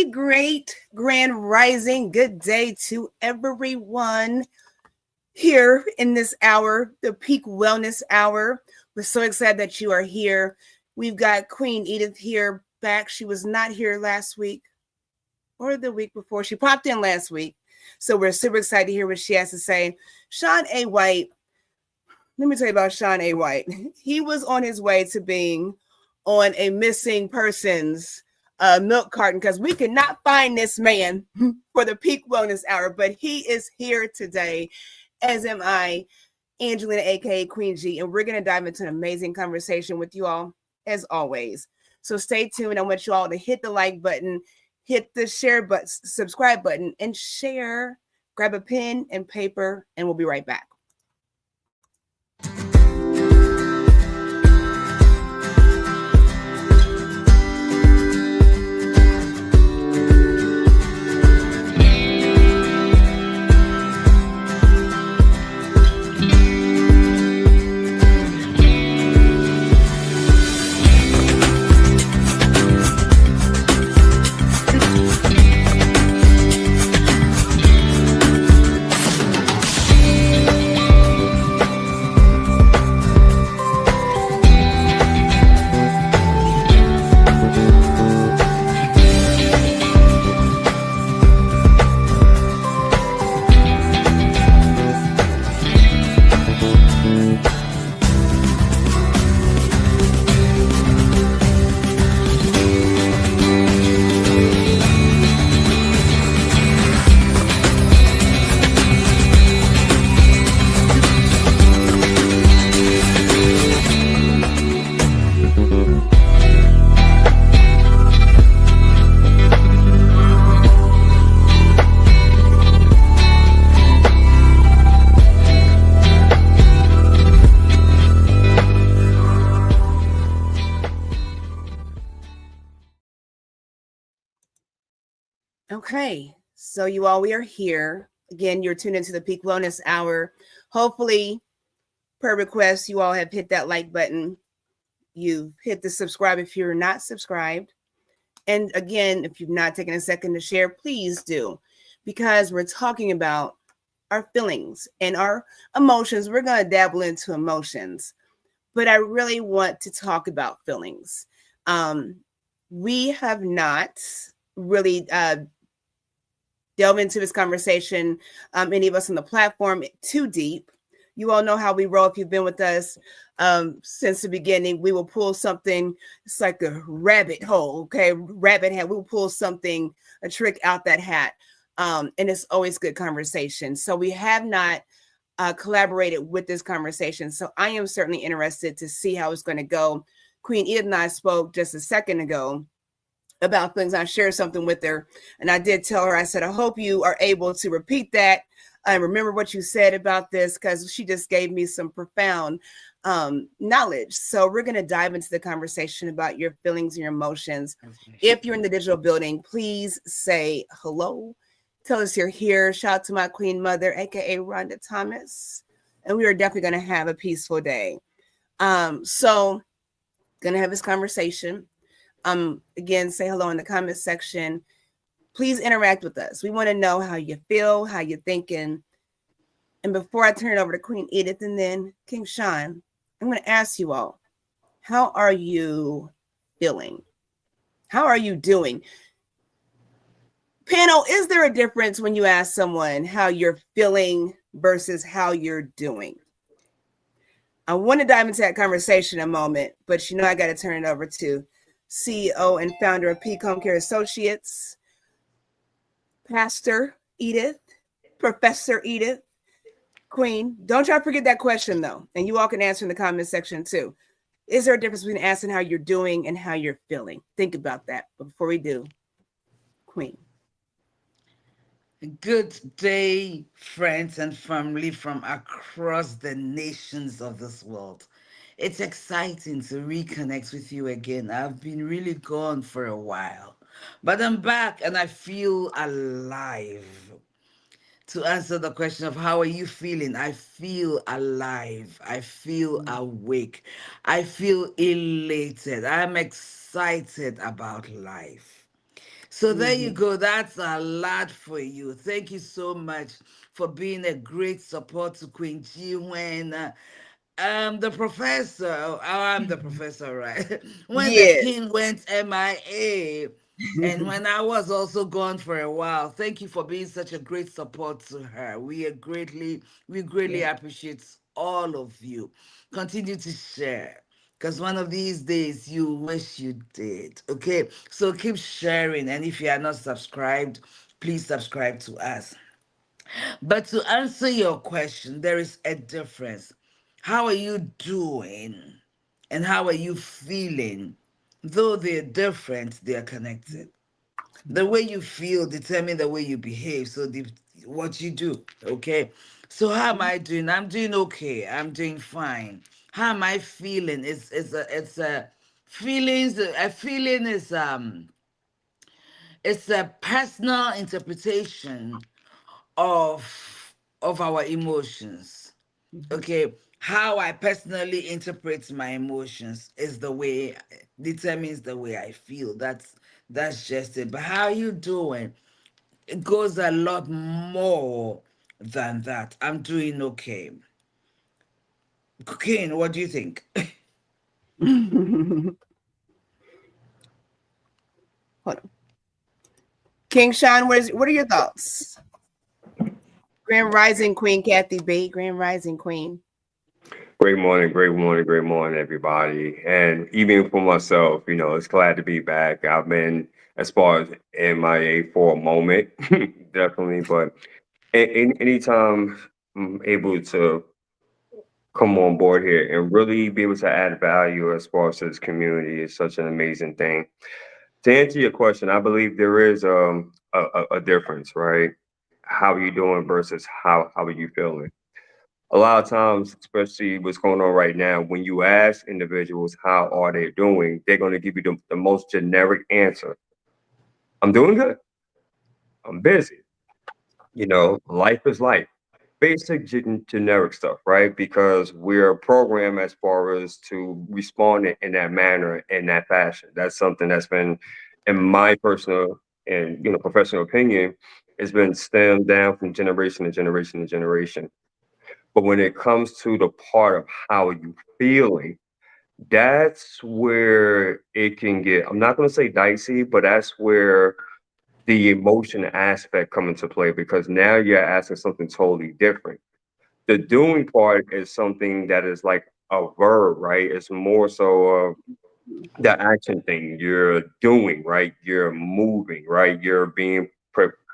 great grand rising. Good day to everyone here in this hour, the peak wellness hour. We're so excited that you are here. We've got Queen Edith here back. She was not here last week or the week before. She popped in last week. So we're super excited to hear what she has to say. Shawn A White. Let me tell you about Shawn A White. He was on his way to being on a missing persons milk carton because we could not find this man for the peak wellness hour, but he is here today, as am I, Angelina, aka Queen G, and we're going to dive into an amazing conversation with you all, as always. So stay tuned. I want you all to hit the like button, hit the share button, subscribe button, and share. Grab a pen and paper, and we'll be right back. Okay, so you all, we are here. Again, you're tuned into the Peak Wellness Hour. Hopefully, per request, you all have hit that like button. You've hit the subscribe if you're not subscribed. And again, if you've not taken a second to share, please do. Because we're talking about our feelings and our emotions. We're going to dabble into emotions. But I really want to talk about feelings. We have not really delve into this conversation, any of us on the platform, too deep. You all know how we roll. If you've been with us since the beginning, we will pull something. It's like a rabbit hole, okay? Rabbit hat. We will pull something, a trick out that hat. And it's always good conversation. So we have not collaborated with this conversation. So I am certainly interested to see how it's going to go. Queen Edith and I spoke just a second ago about things. I shared something with her, and I did tell her, I said, I hope you are able to repeat that and remember what you said about this, because she just gave me some profound knowledge. So we're going to dive into the conversation about your feelings and your emotions. If you're in the digital building, please say hello. Tell us you're here. Shout out to my queen mother, aka Rhonda Thomas. And we are definitely going to have a peaceful day. So going to have this conversation. Again, say hello in the comment section. Please interact with us. We want to know how you feel, how you're thinking. And before I turn it over to Queen Edith and then King Shawn, I'm going to ask you all, how are you feeling? How are you doing? Panel, is there a difference when you ask someone how you're feeling versus how you're doing? I want to dive into that conversation in a moment, but I got to turn it over to CEO and founder of Peak Homecare Associates, Pastor Edith, Professor Edith, Queen. Don't y'all forget that question, though. And you all can answer in the comment section, too. Is there a difference between asking how you're doing and how you're feeling? Think about that. But before we do, Queen. Good day, friends and family from across the nations of this world. It's exciting to reconnect with you again. I've been really gone for a while, but I'm back and I feel alive. To answer the question of how are you feeling, I feel alive. I feel awake. I feel elated. I'm excited about life. So there you Mhm. go. That's a lot for you. Thank you so much for being a great support to Queen G when the professor, oh, I'm the professor, right? When the Yes. king went MIA, and when I was also gone for a while. Thank you for being such a great support to her. We greatly Yeah. appreciate all of you. Continue to share. Because one of these days you wish you did. Okay. So keep sharing. And if you are not subscribed, please subscribe to us. But to answer your question, there is a difference. How are you doing? And how are you feeling? Though they're different, they are connected. The way you feel determine the way you behave. So what you do, okay? So how am I doing? I'm doing okay. I'm doing fine. How am I feeling? It's a feelings. A feeling is it's a personal interpretation of our emotions. Mhm. Okay, how I personally interpret my emotions is the way determines the way I feel. That's just it. But how you doing? It goes a lot more than that. I'm doing okay. King, what do you think? Hold on. King Sean, what are your thoughts? Grand Rising Queen Kathy B. Grand Rising Queen. Great morning, great morning, great morning, everybody. And even for myself, it's glad to be back. I've been as far as MIA for a moment, definitely. But anytime I'm able to come on board here and really be able to add value as far as this community is such an amazing thing. To answer your question, I believe there is a difference, right? How are you doing versus how are you feeling? A lot of times, especially what's going on right now, when you ask individuals how are they doing, they're going to give you the most generic answer. I'm doing good. I'm busy. Life is life. Basic generic stuff, right? Because we're programmed as far as to respond in that manner, in that fashion. That's something that's been, in my personal and professional opinion, it's been stemmed down from generation to generation to generation. But when it comes to the part of how you feeling, that's where it can get, I'm not going to say dicey, but that's where the emotion aspect come into play because now you're asking something totally different. The doing part is something that is like a verb, right? It's more so the action thing you're doing, right? You're moving, right? You're being,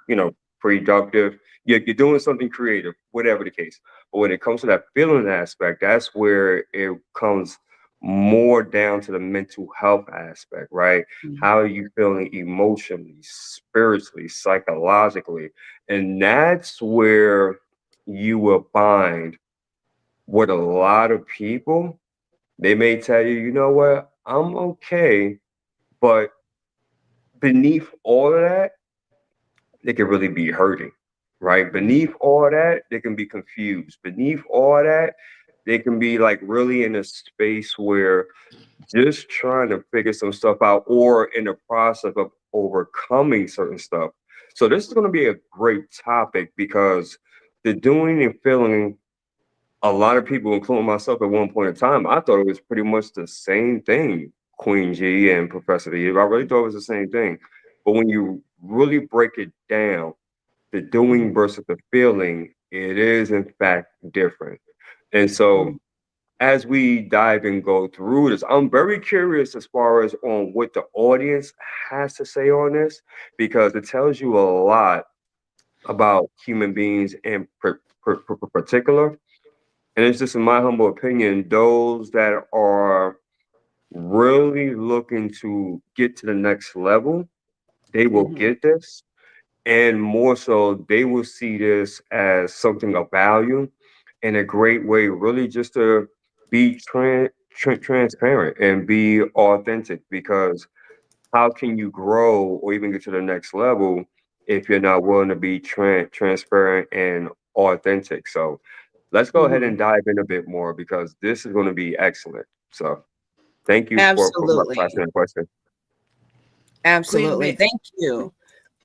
you know, productive. You're doing something creative, whatever the case. But when it comes to that feeling aspect, that's where it comes more down to the mental health aspect, right? How are you feeling emotionally, spiritually, psychologically? And that's where you will find what a lot of people they may tell you, you know what, I'm okay, but beneath all of that, they can really be hurting, right? Beneath all that, they can be confused. Beneath all that, they can be like really in a space where just trying to figure some stuff out or in the process of overcoming certain stuff. So this is going to be a great topic because the doing and feeling a lot of people, including myself at one point in time, I thought it was pretty much the same thing, Queen G and Professor Eve. I really thought it was the same thing. But when you really break it down, the doing versus the feeling, it is in fact different. And so as we dive and go through this, I'm very curious as far as on what the audience has to say on this, because it tells you a lot about human beings in particular. And it's just in my humble opinion, those that are really looking to get to the next level, they will Mhm. get this. And more so, they will see this as something of value and a great way, really just to be transparent and be authentic. Because how can you grow or even get to the next level if you're not willing to be transparent and authentic? So, let's go ahead Mhm. and dive in a bit more because this is going to be excellent. So thank you for Absolutely. asking the question. Queen, Absolutely. Thank you.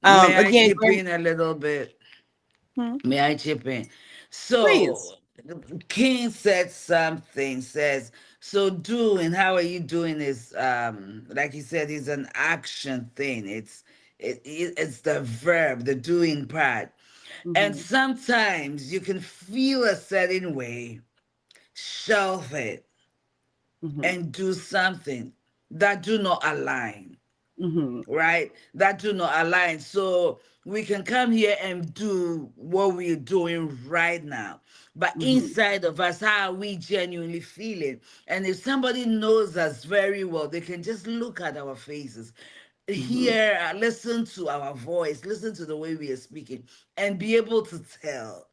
may I Again, chip in a little bit? hmm, May I chip in? please. So, King said something, says, so doing, how are you doing is, like he said, is an action thing. It's the verb, the doing part. And Hmm. sometimes you can feel a certain way, shelve it, Hmm. and do something that do not align, Hmm. right? That do not align. So we can come here and do what we're doing right now. But Hmm. inside of us, how are we genuinely feeling? And if somebody knows us very well, they can just look at our faces, Hmm. hear, listen to our voice, listen to the way we are speaking, and be able to tell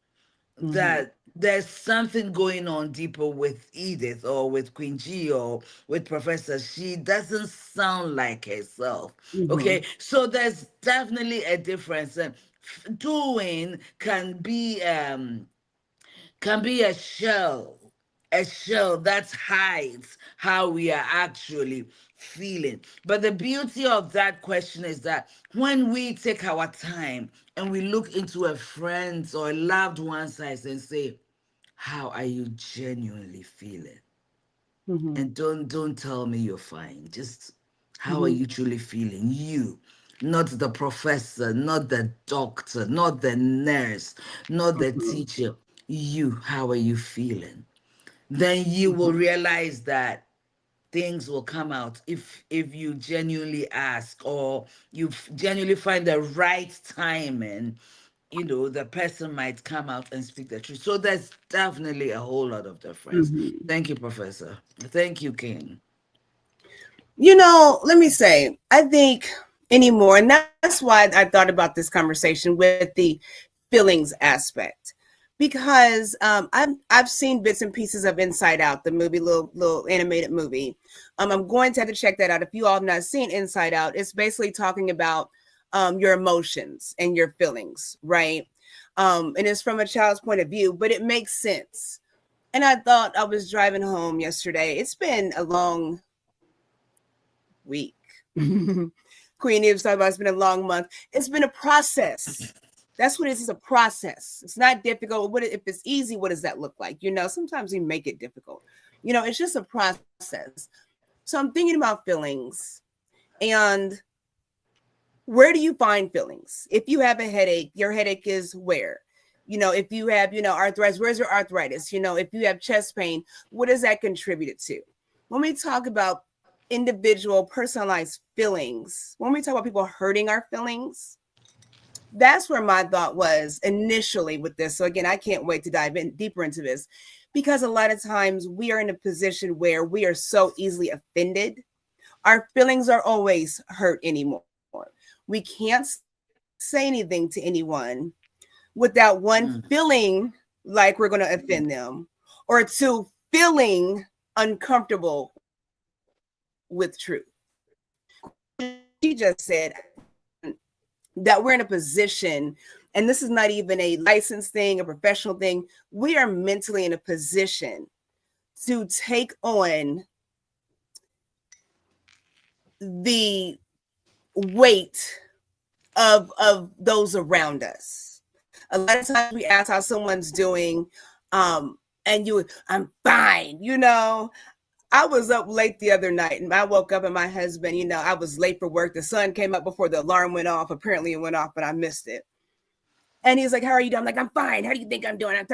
Hmm. that there's something going on deeper with Edith or with Queen G or with Professor. She doesn't sound like herself. Hmm. Okay, so there's definitely a difference. And doing can be a shell that hides how we are actually feeling. But the beauty of that question is that when we take our time and we look into a friend's or a loved one's eyes and say, how are you genuinely feeling? Hmm. And don't tell me you're fine. Just how are Hmm. you truly feeling? You, not the professor, not the doctor, not the nurse, not the Hmm. teacher. You, how are you feeling? Then you will realize that things will come out if you genuinely ask, or you genuinely find the right time, and the person might come out and speak the truth. So there's definitely a whole lot of difference. Hmm. Thank you, Professor. Thank you, King. Let me say, I think anymore, and that's why I thought about this conversation with the feelings aspect, because I've seen bits and pieces of Inside Out, the movie, little animated movie. I'm going to have to check that out. If you all have not seen Inside Out, it's basically talking about your emotions and your feelings, right? And it's from a child's point of view, but it makes sense. And I thought, I was driving home yesterday. It's been a long week. Queen Eve was talking about it's been a long month. It's been a process. That's what it is. It's a process. It's not difficult. If it's easy, what does that look like? Sometimes we make it difficult. It's just a process. So I'm thinking about feelings, and where do you find feelings? If you have a headache, your headache is where? If you have, arthritis, where's your arthritis? If you have chest pain, what does that contribute to? When we talk about individual personalized feelings, when we talk about people hurting our feelings, that's where my thought was initially with this. So again, I can't wait to dive in deeper into this, because a lot of times we are in a position where we are so easily offended. Our feelings are always hurt anymore. We can't say anything to anyone without one Mm. feeling like we're going to offend them, or two, feeling uncomfortable with truth. Queen G just said, that we're in a position, and this is not even a licensed thing, a professional thing. We are mentally in a position to take on the weight of those around us. A lot of times we ask how someone's doing, and I'm fine. I was up late the other night, and I woke up, and my husband, I was late for work. The sun came up before the alarm went off. Apparently it went off, but I missed it. And he's like, "How are you doing?" I'm like, "I'm fine. How do you think I'm doing?" He's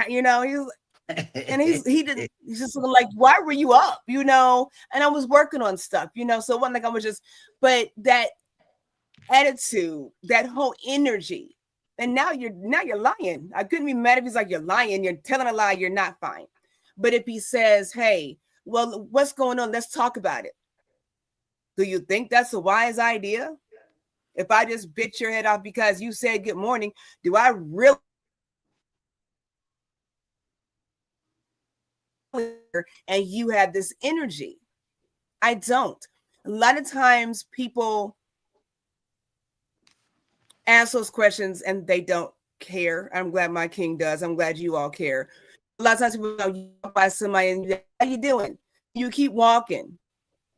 just looking like, "Why were you up?" And I was working on stuff, so it wasn't like I was just, but that attitude, that whole energy. And now you're lying. I couldn't be mad if he's like, "You're lying, you're telling a lie, you're not fine." But if he says, "Hey, well, what's going on? Let's talk about it." Do you think that's a wise idea? If I just bit your head off because you said good morning, do I really and you have this energy? I don't. A lot of times people ask those questions and they don't care. I'm glad my king does. I'm glad you all care. A lot of times people you walk by somebody and you're like, "How you doing?" You keep walking.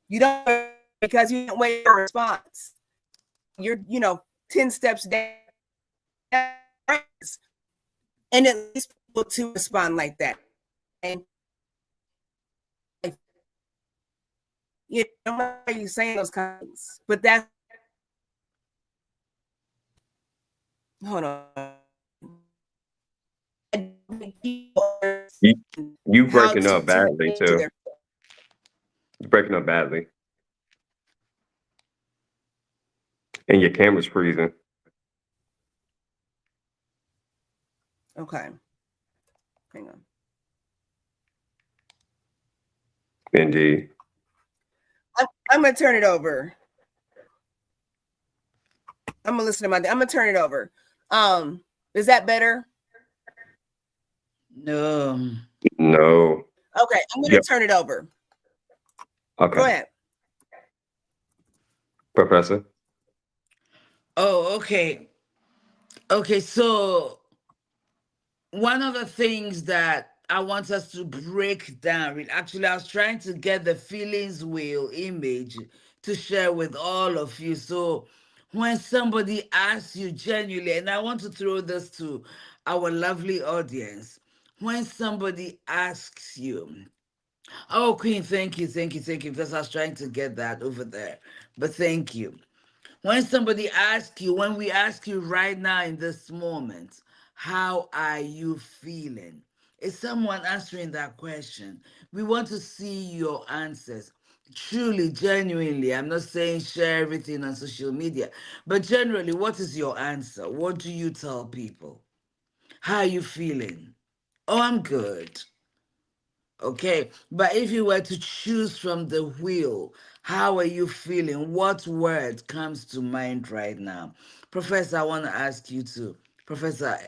You don't, because you don't wait for a response. 10 steps down, and at least people to respond like that. And why are you saying those kinds of things? But that's hold on. You you How breaking to up tune badly into too. their You're breaking up badly, and your camera's freezing. okay. Hang on. Indeed. I'm gonna turn it over. I'm gonna listen to my. I'm gonna turn it over. Is that better? No. No. Okay, I'm gonna Yep. turn it over. Go Okay, ahead. Professor. Oh, okay. Okay, so one of the things that I want us to break down, actually, I was trying to get the feelings wheel image to share with all of you. So when somebody asks you genuinely, and I want to throw this to our lovely audience, when somebody asks you, oh, Queen, thank you, thank you, thank you, because I was trying to get that over there, but thank you. When somebody asks you, when we ask you right now in this moment, how are you feeling? Is someone answering that question? We want to see your answers. Truly, genuinely, I'm not saying share everything on social media, but generally, what is your answer? What do you tell people? How are you feeling? Oh, I'm good. Okay, but if you were to choose from the wheel, how are you feeling? What word comes to mind right now? Professor, I want to ask you too. Professor,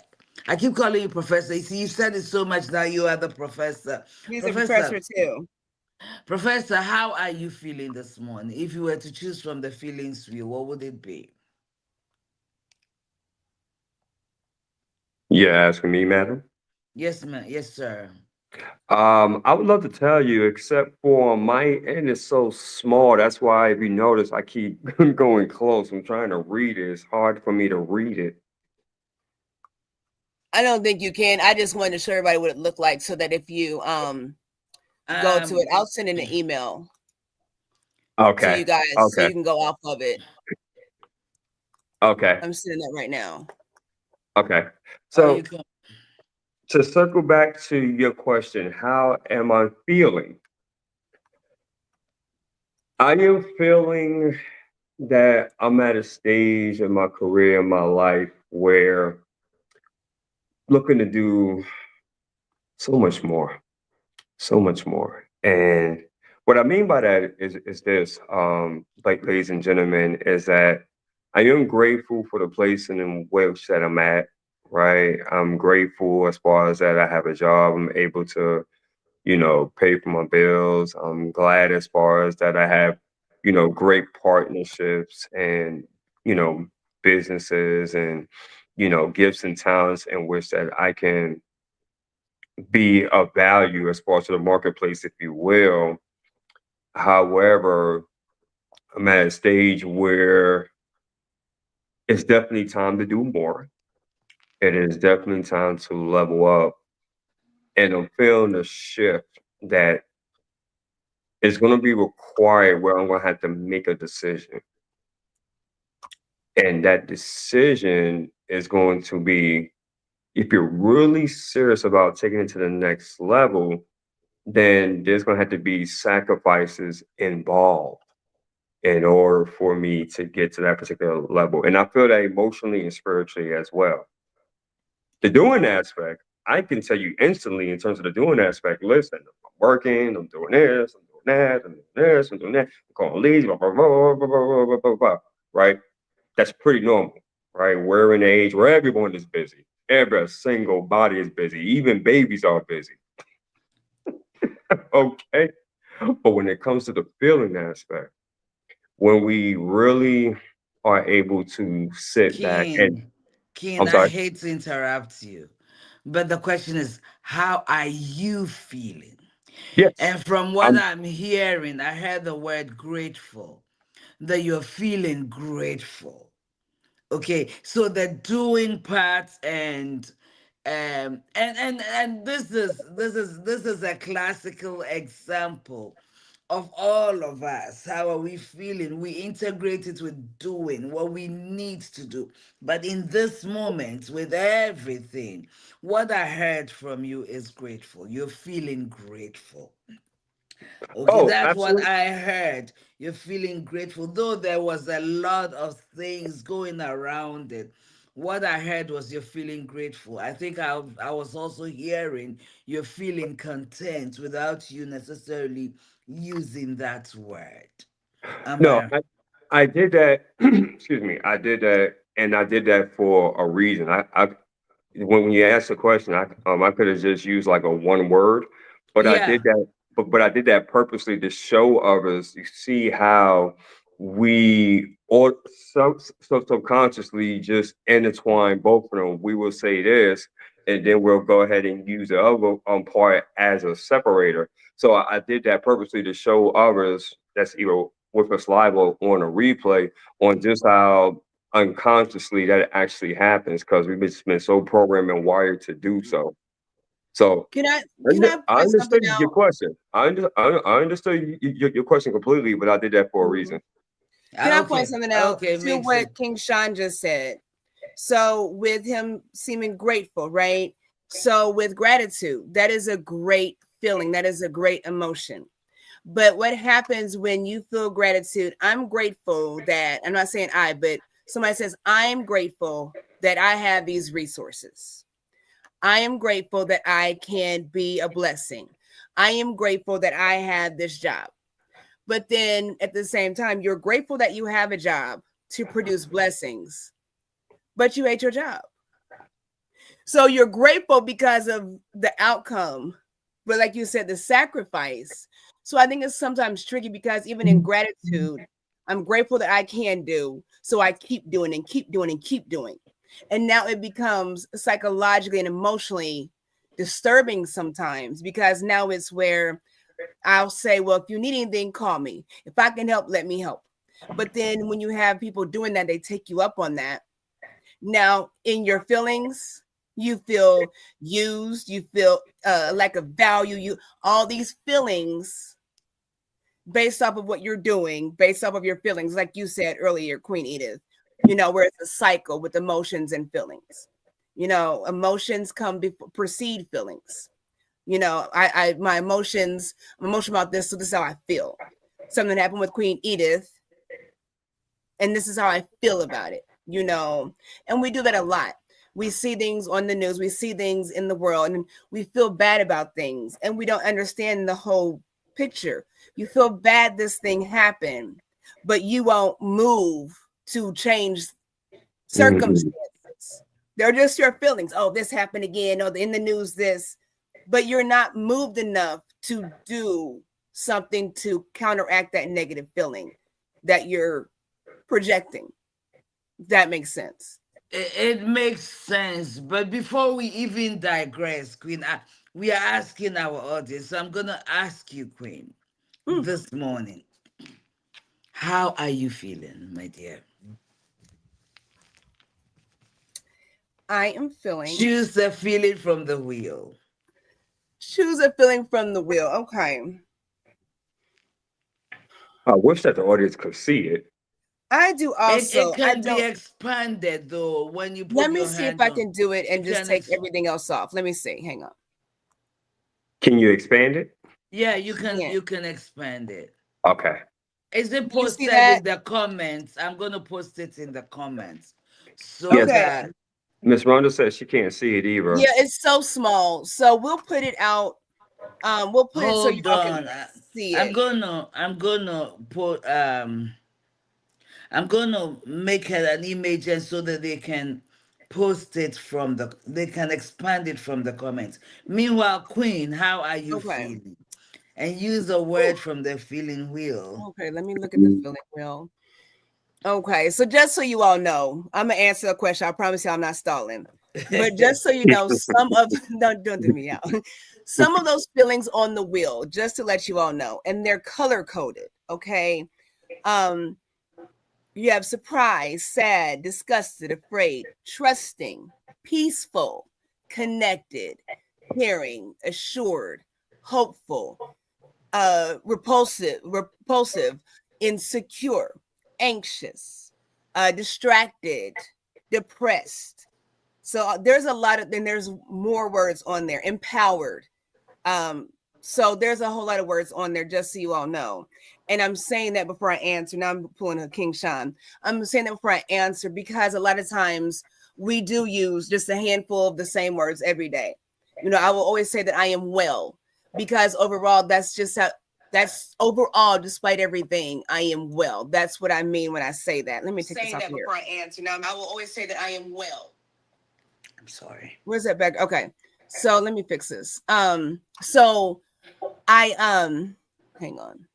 I keep calling you Professor. You see, you said it so much now, you are the professor. He's a Professor, professor too. Professor, how are you feeling this morning? If you were to choose from the feelings wheel, what would it be? You're asking me, madam. Yes, ma'am. Yes, sir. I would love to tell you, except for my end is so small. That's why, if you notice, I keep going close. I'm trying to read it. It's hard for me to read it. I don't think you can. I just wanted to show everybody what it looked like so that if you go to it, Um, I'll send in an email to Okay. you guys so Okay. you can go off of it. Okay. I'm sending that right now. Okay. oh, you So can. to circle back to your question, how am I feeling? I am feeling that I'm at a stage in my career, in my life, where looking to do so much more, so much more. And what I mean by that is this, like, ladies and gentlemen, is that I am grateful for the place and in which that I'm at. Right, I'm grateful as far as that I have a job. I'm able to, pay for my bills. I'm glad as far as that I have, great partnerships and, you know, businesses and, gifts and talents in which that I can be of value as far as to the marketplace, if you will. However, I'm at a stage where it's definitely time to do more. It is definitely time to level up. And I'm feeling a shift that is going to be required where I'm going to have to make a decision. And that decision is going to be, if you're really serious about taking it to the next level, then there's going to have to be sacrifices involved in order for me to get to that particular level. And I feel that emotionally and spiritually as well. The doing aspect, I can tell you instantly in terms of the doing aspect, listen, I'm working, I'm doing this, I'm doing that, I'm doing this, I'm doing that, I'm calling leads, blah, blah, blah, blah, blah, blah, blah, blah, right? That's pretty normal, right? We're in an age where everyone is busy. Every single body is busy. Even babies are busy. Okay. But when it comes to the feeling aspect, when we really are able to sit back and Keen, I'm I sorry. hate to interrupt you, but the question is, how are you feeling? Yes. And from what I'm I'm hearing, I heard the word grateful, that you're feeling grateful. Okay, so the doing parts and this is a classical example of all of us. How are we feeling? We integrate it with doing what we need to do. But in this moment, with everything, what I heard from you is grateful. You're feeling grateful. Okay, Oh, that's what absolutely. I heard. You're feeling grateful, though there was a lot of things going around it. What I heard was you're feeling grateful. I think I was also hearing you're feeling content without you necessarily using that word. Am No, I? I did that. Excuse me. I did that, and I did that for a reason. When you asked the question, I could have just used like a one word, but I did Yeah. that. But I did that purposely to show others. You see how we or subconsciously just intertwine both of them. We will say this, and then we'll go ahead and use the other part as a separator. So I did that purposely to show others that's either with us live or on a replay on just how unconsciously that actually happens because we've just been so programmed and wired to do so. So Can I I point something understood your out? question. I understood your question completely, but I did that for a Mhm. reason. Can I point Okay. something out Okay, to makes what sense. King Sean just said? So with him seeming grateful, right? So with gratitude, that is a great feeling. That is a great emotion. But what happens when you feel gratitude? I'm grateful that I'm not saying I, but somebody says, I'm grateful that I have these resources. I am grateful that I can be a blessing. I am grateful that I have this job. But then at the same time, you're grateful that you have a job to produce blessings, but you hate your job. So you're grateful because of the outcome, but like you said, the sacrifice. So I think it's sometimes tricky because even in gratitude, I'm grateful that I can do. So I keep doing and keep doing and keep doing. And now it becomes psychologically and emotionally disturbing sometimes because now it's where I'll say, well, if you need anything, call me. If I can help, let me help. But then when you have people doing that, they take you up on that. Now, in your feelings, you feel used, you feel lack of value, you all these feelings based off of what you're doing, based off of your feelings, like you said earlier, Queen Edith, where it's a cycle with emotions and feelings. Emotions come before precede feelings. I my emotions, I'm emotional about this, so this is how I feel. Something happened with Queen Edith, and this is how I feel about it. And we do that a lot. We see things on the news, we see things in the world, and we feel bad about things, and we don't understand the whole picture. You feel bad this thing happened, but you won't move to change Mhm. circumstances. They're just your feelings. Oh, this happened again, or in the news, this, but you're not moved enough to do something to counteract that negative feeling that you're projecting. That makes sense. It makes sense. But before we even digress, Queen, we are asking our audience. So I'm going to ask you, Queen, Mm, this morning, how are you feeling, my dear? I am feeling. Choose the feeling from the wheel. Choose a feeling from the wheel. Okay. I wish that the audience could see it. I do It also. I can be don't. expanded, though, when you Let put me your see if hand I on. can do it You and just can, take everything else off. Let me see. Hang on. Can you expand it? yeah, Yeah. you can expand it. Okay. Is it Do you see posted that? in the comments? I'm going to post it in the comments so Yes. Okay. that Miss Rhonda says she can't see it Yeah, either. it's so small. So we'll put it out. We'll put it so you hold all can on. see it. I'm gonna put I'm gonna make it an image and so that they can post it from they can expand it from the comments. Meanwhile, Queen, how are you Okay. feeling? And use a Whew. word from the feeling wheel. Okay. Let me look at the feeling wheel. Okay. So just so you all know, I'm gonna answer a question. I promise you, I'm not stalling. But just so you know, some of don't do me out. Some of those feelings on the wheel, just to let you all know, and they're color coded. Okay. Um, You have surprised, sad, disgusted, afraid, trusting, peaceful, connected, caring, assured, hopeful, repulsive, insecure, anxious, distracted, depressed. So there's a lot of, then there's more words on there. Empowered. So there's a whole lot of words on there, just so you all know. And I'm saying that before I answer. Now I'm pulling a King Sean. I'm saying that before I answer because a lot of times we do use just a handful of the same words every day. You know, I will always say that I am well because overall, that's just how. That's overall, despite everything, I am well. That's what I mean when I say that. Let me take this off here. Before I answer. Now I will always say that I am well. I'm sorry. Where's that back? Okay. So let me fix this. So I hang on.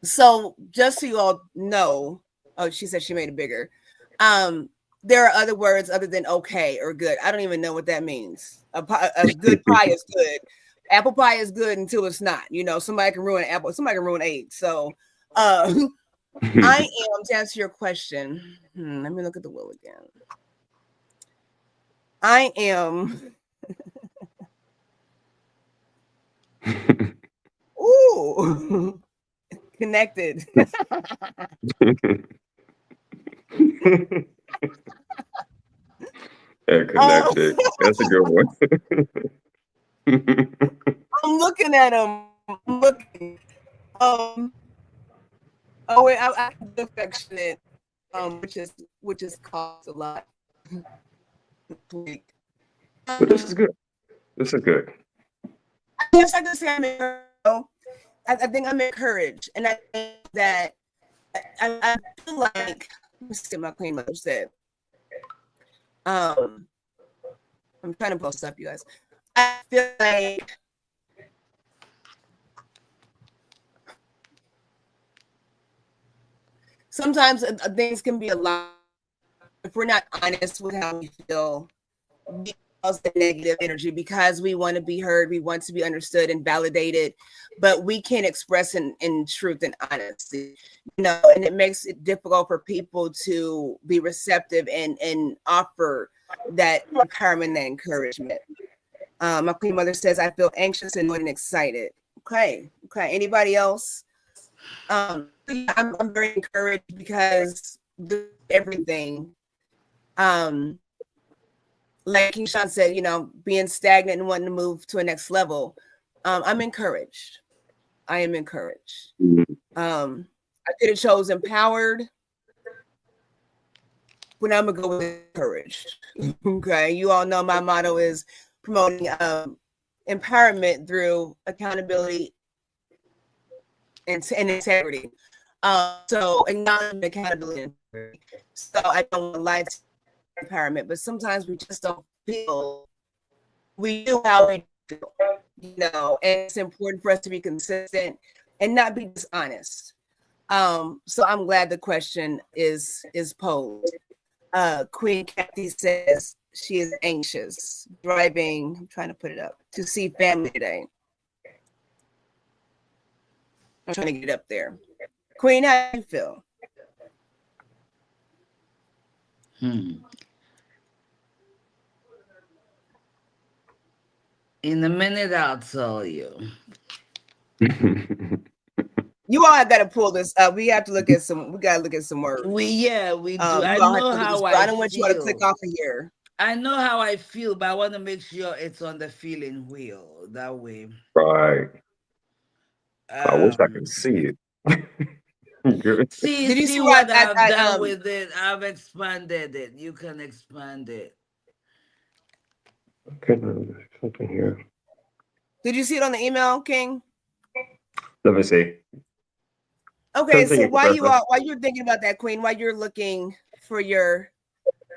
So just so you all know, oh, she said she made it bigger. There are other words other than okay or good. I don't even know what that means. A good pie is good. Apple pie is good until it's not. You know, somebody can ruin apple, somebody can ruin eggs. So I am, to answer your question. Let me look at the will again. I am ooh connected. Yeah, connected. That's a good one. I'm looking at them. I'm looking. Oh wait, I can do affectionate, which is cost a lot. But this is good. This is good. Yes, I can say I'm encouraged. I think I'm encouraged, and I think that I feel like, let me see what my Queen Mother said. I'm trying to post up, you guys. I feel like sometimes things can be a lot if we're not honest with how we feel. We cause the negative energy because we want to be heard, we want to be understood and validated, but we can't express in truth and honesty, you know, and it makes it difficult for people to be receptive and offer that empowerment, that encouragement. My Queen Mother says, I feel anxious, annoyed, and excited. Okay. Anybody else? I'm very encouraged because everything. Like King Sean said, you know, being stagnant and wanting to move to a next level. I'm encouraged. I am encouraged. I could have chose empowered, but I'm gonna go with encouraged. Okay, you all know my motto is promoting empowerment through accountability and integrity. So acknowledging accountability and integrity. So I don't want to lie to empowerment, but sometimes we just don't feel we do how we feel, you know, and it's important for us to be consistent and not be dishonest. So I'm glad the question is posed. Queen Kathy says she is anxious, driving, I'm trying to put it up, to see family today. I'm trying to get it up there. Queen, how do you feel? In a minute, I'll tell you. You all have got to pull this up. We have to look at some. We got to look at some words. We do. I know know how I feel. I don't want you all to click off of here. I know how I feel, but I want to make sure it's on the feeling wheel. That way. Right. I wish I could see it. Good. Did you see what I've done with it? I've expanded it. You can expand it. Okay, something here. Did you see it on the email, King? Let me see. Okay, so while you're thinking about that, Queen, while you're looking for your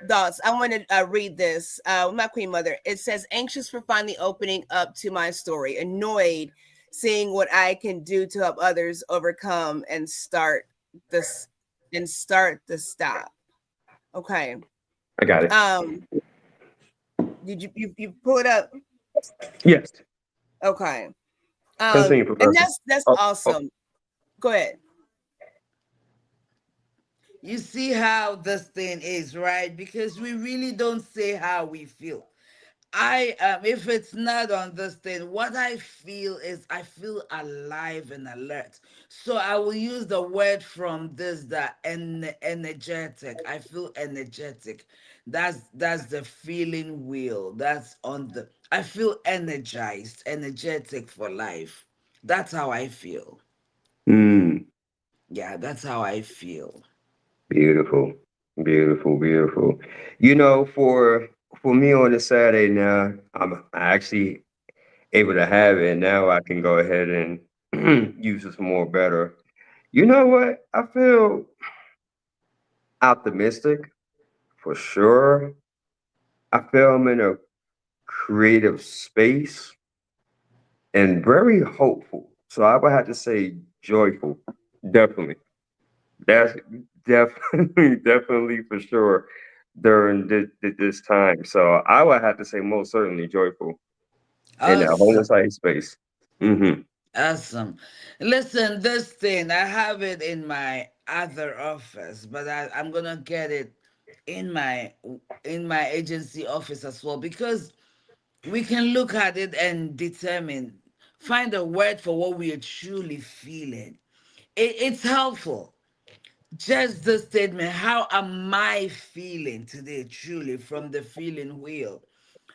thoughts, I want to read this. My Queen Mother. It says, "Anxious for finally opening up to my story, annoyed seeing what I can do to help others overcome and start the stop." Okay, I got it. Did you pull it up? Yes. Okay. Continue, Professor. And that's awesome. Go ahead. You see how this thing is, right? Because we really don't say how we feel. If it's not on this thing, what I feel is I feel alive and alert. So I will use the word from this, that energetic. I feel energetic. That's the feeling wheel. That's on the. I feel energized, energetic for life. That's how I feel. Mm, Yeah, that's how I feel. beautiful, beautiful, beautiful. You know, for me on a Saturday now, I'm actually able to have it. Now I can go ahead and use this more better. You know what? I feel optimistic for sure. I feel I'm in a creative space and very hopeful. So I would have to say joyful. Definitely. That's definitely, definitely for sure during this time. So I would have to say most certainly joyful in that whole Awesome. entire space. Mm-hmm. Awesome. Listen, this thing, I have it in my other office, but I'm gonna get it in my agency office as well, because we can look at it and determine, find a word for what we are truly feeling. It's helpful. Just the statement, how am I feeling today, truly, from the feeling wheel?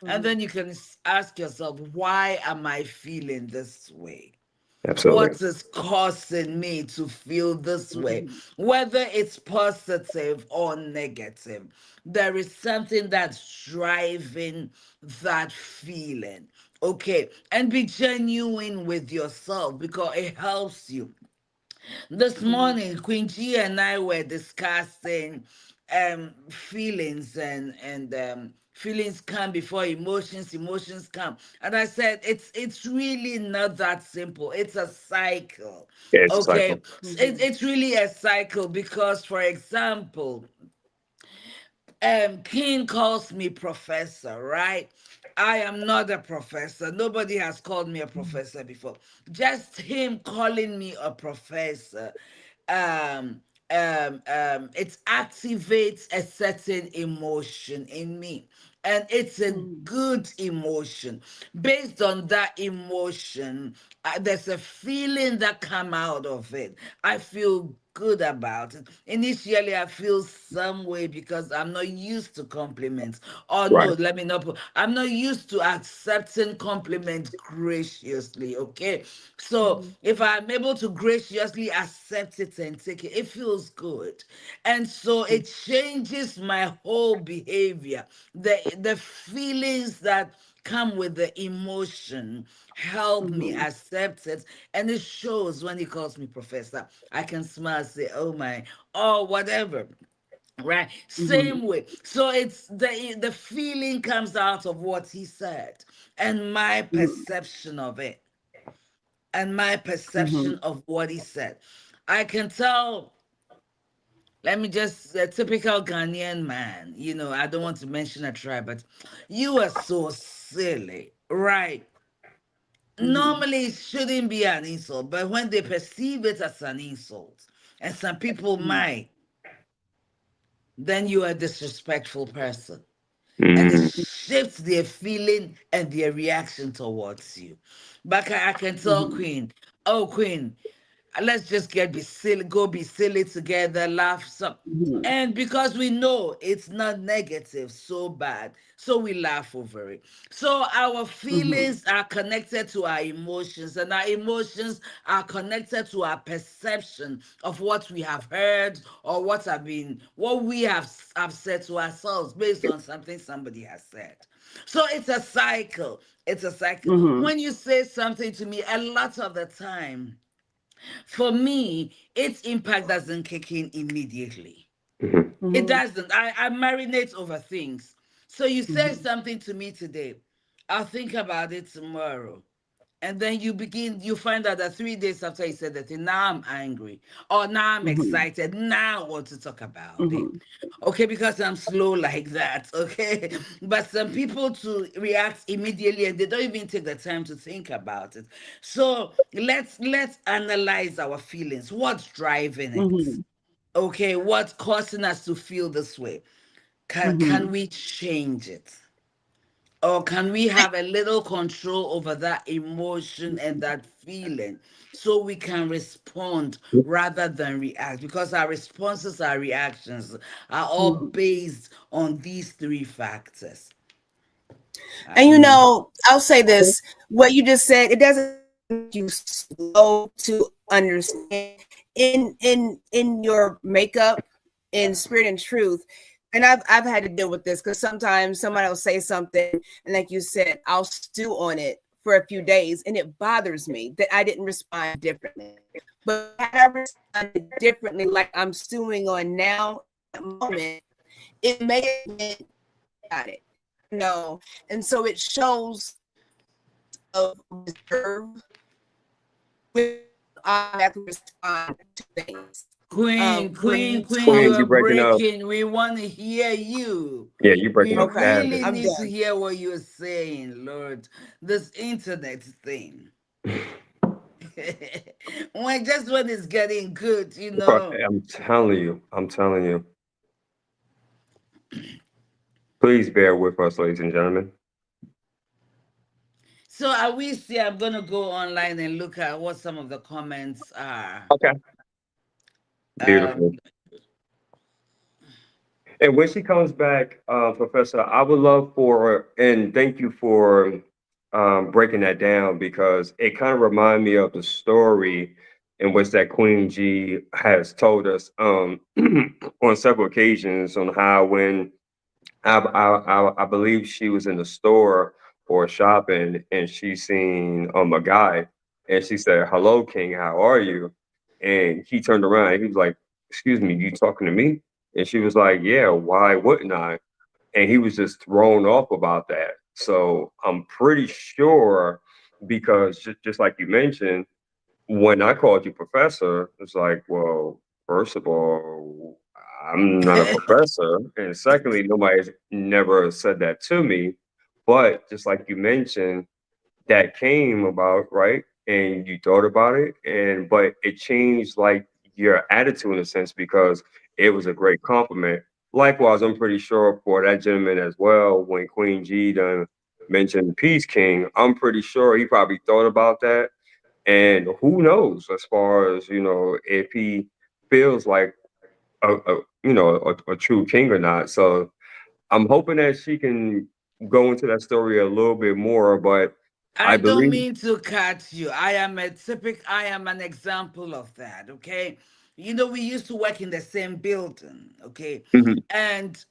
And Mhm. then you can ask yourself, why am I feeling this way? Absolutely. What is causing me to feel this way? Mhm. Whether it's positive or negative, there is something that's driving that feeling. Okay, and be genuine with yourself, because it helps you. This Mhm. morning, Queen G and I were discussing feelings, and feelings come before emotions, emotions come. And I said it's really not that simple. It's a cycle. Yeah, it's a Okay. cycle. Mhm. It's really a cycle because, for example, King calls me professor, right? I am not a professor. Nobody has called me a professor before. Just him calling me a professor, um, it activates a certain emotion in me. And it's a Mhm. good emotion. Based on that emotion, there's a feeling that come out of it. I feel good about it. Initially, I feel some way because I'm not used to compliments. Or no, Right. let me not put, I'm not used to accepting compliments graciously. Okay. So Mhm. if I'm able to graciously accept it and take it, it feels good. And so it changes my whole behavior. The feelings that come with the emotion help me Mhm. accept it, and it shows when he calls me professor. I can smile, say oh my, or whatever, right? Mhm. Same way. So it's the feeling comes out of what he said, and my Mhm. perception of it, and my perception Mhm. of what he said. I can tell. Let me just, a typical Ghanaian man, I don't want to mention a tribe, but you are so silly, right? Mhm. Normally, it shouldn't be an insult, but when they perceive it as an insult, and some people Mhm. might, then you are a disrespectful person. And it Mm, shifts their feeling and their reaction towards you. But I can tell Mhm. Queen, oh, Queen, let's just get be silly, go be silly together, laugh some. Mhm. And because we know it's not negative, so bad, so we laugh over it. So our Mhm. feelings are connected to our emotions, and our emotions are connected to our perception of what we have heard, or what we have said to ourselves based on something somebody has said. So it's a cycle. It's a cycle. Mhm. When you say something to me, a lot of the time, for me, its impact doesn't kick in immediately. mhm. It Mhm. doesn't. I marinate over things. So you say Mhm. something to me today, I'll think about it tomorrow. And then you find out that 3 days after you said that thing, now I'm angry. Or now I'm Mhm. excited. Now I want to talk about it. Mhm. Okay, because I'm slow like that. Okay. But some people to react immediately, and they don't even take the time to think about it. So let's analyze our feelings. What's driving it? Mhm. Okay, what's causing us to feel this way? Can Mm-hmm. we change it? Or can we have a little control over that emotion and that feeling so we can respond rather than react? Because our responses, our reactions are all based on these three factors. And You know, I'll say this: what you just said, it doesn't make you slow to understand in your makeup, in spirit and truth. And I've had to deal with this because sometimes somebody will say something, and like you said, I'll stew on it for a few days, and it bothers me that I didn't respond differently. But had I responded differently, like I'm stewing on now in that moment, it may have been got it, and so it shows of reserve with automatically respond to things. When you Queen, Queen, you talk, you are breaking up. breaking. We want to hear you. Yeah, you breaking We up okay, bad. really I'm need to done. hear what you're saying, Lord. This internet thing. When it's getting good, you But know. I'm telling you. Please bear with us, ladies and gentlemen. So I will see. I'm gonna go online and look at what some of the comments are. Okay. Um, Beautiful. And when she comes back, Professor, I would love for, and thank you for breaking that down because it kind of reminded me of the story in which that Queen G has told us on several occasions on how when I believe she was in the store or shopping and she seen a guy and she said, "Hello, King, how are you?" And he turned around and he was like, "Excuse me, you talking to me?" And she was like, "Yeah, why wouldn't I?" And he was just thrown off about that. So I'm pretty sure because just like you mentioned, when I called you professor, it's like, well, first of all, I'm not a professor. And secondly, nobody's never said that to me. But just like you mentioned, that came about, right? And you thought about it, and but it changed like your attitude in a sense because it was a great compliment. Likewise, I'm pretty sure for that gentleman as well, when Queen G done mentioned Peace King, I'm pretty sure he probably thought about that. And who knows as far as, if he feels like a true king or not. So I'm hoping that she can go into that story a little bit more, but I I don't believe. mean to cut you. I am an example of that, okay? You know, we used to work in the same building, okay? Mhm. And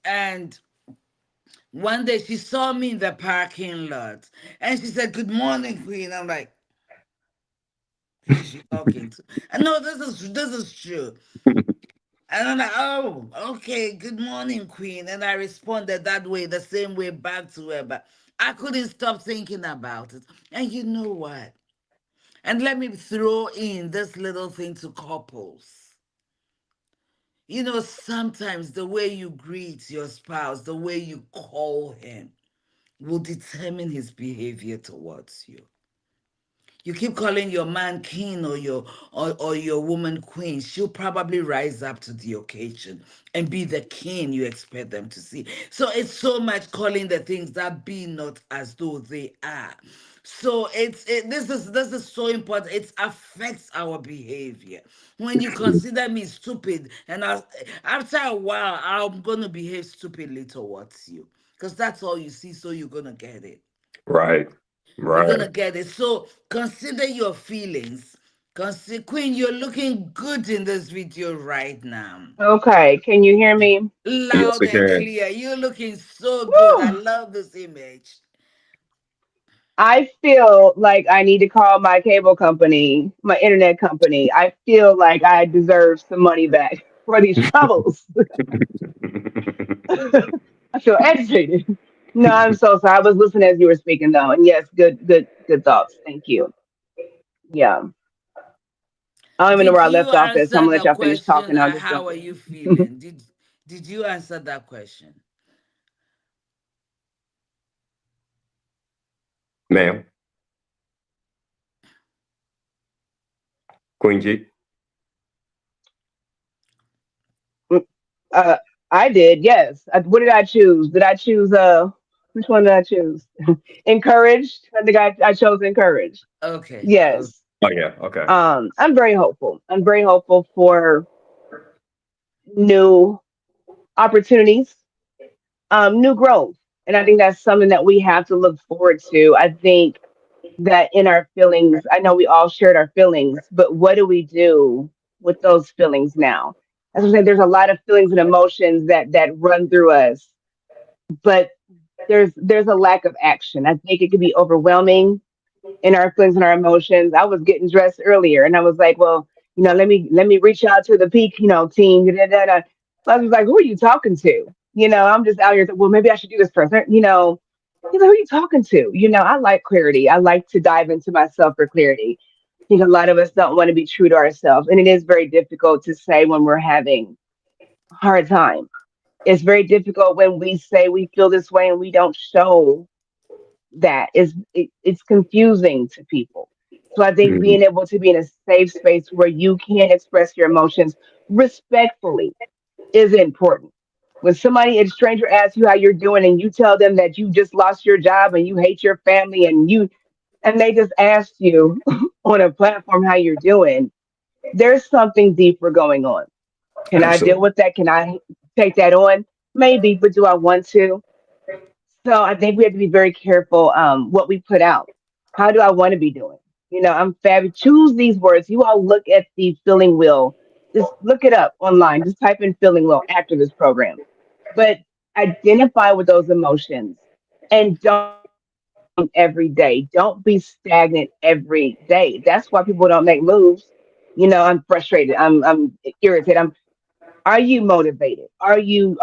one day she saw me in the parking lot and she said, "Good morning, Queen." I'm like, who's she talking to? And no, this is true. And I'm like, "Oh, okay, good morning, Queen." And I responded that way, the same way back to her, but I couldn't stop thinking about it. And you know what? And let me throw in this little thing to couples. You know, sometimes the way you greet your spouse, the way you call him, will determine his behavior towards you. You keep calling your man king or your woman queen, she'll probably rise up to the occasion and be the king you expect them to see. So it's so much calling the things that be not as though they are. So this is so important. It affects our behavior. When you consider me stupid, and after a while, I'm gonna behave stupidly towards you because that's all you see. So you're gonna get it. Right, You're right. gonna get it. So consider your feelings. Consider Queen, you're looking good in this video right now. Okay, can you hear me? Yes, Loud we and can. clear. You're looking so good. I Whew. love this image. I feel like I need to call my cable company, my internet company. I feel like I deserve some money back for these troubles. I feel agitated. No, I'm so sorry. I was listening as you were speaking though. And yes, good thoughts. Thank you. Yeah. I don't even know where Did I you left off at, so I'm answer gonna let the y'all finish question? talking. I'll just How jump are you in. feeling? Did you answer that question? Ma'am, Queen G. Uh, I did, yes. What did I choose? Did I choose which one did I choose? Encouraged. I think I chose encouraged. Okay. Okay. Yes. Oh yeah. Okay. I'm very hopeful. I'm very hopeful for new opportunities, new growth. And I think that's something that we have to look forward to. I think that in our feelings, I know we all shared our feelings, but what do we do with those feelings now? As I said, there's a lot of feelings and emotions that run through us, but there's a lack of action. I think it can be overwhelming in our feelings and our emotions. I was getting dressed earlier, and I was like, well, let me reach out to the peak, team. Da, da, da, da. So I was like, who are you talking to? I'm just out here. Well, maybe I should do this first. He's like, who are you talking to? I like clarity. I like to dive into myself for clarity. I think a lot of us don't want to be true to ourselves, and it is very difficult to say when we're having a hard time. It's very difficult when we say we feel this way and we don't show that. It's confusing to people. So I think Mhm. being able to be in a safe space where you can express your emotions respectfully is important. When somebody, a stranger, asks you how you're doing and you tell them that you just lost your job and you hate your family and they just asked you on a platform how you're doing, there's something deeper going on. Can I deal Absolutely. with that? Can I take that on? Maybe, but do I want to? So I think we have to be very careful what we put out. How do I want to be doing? I'm fab. Choose these words. You all look at the feeling wheel. Just look it up online. Just type in feeling wheel after this program. But identify with those emotions and don't every day. Don't be stagnant every day. That's why people don't make moves. I'm frustrated. I'm irritated. Are you motivated? Are you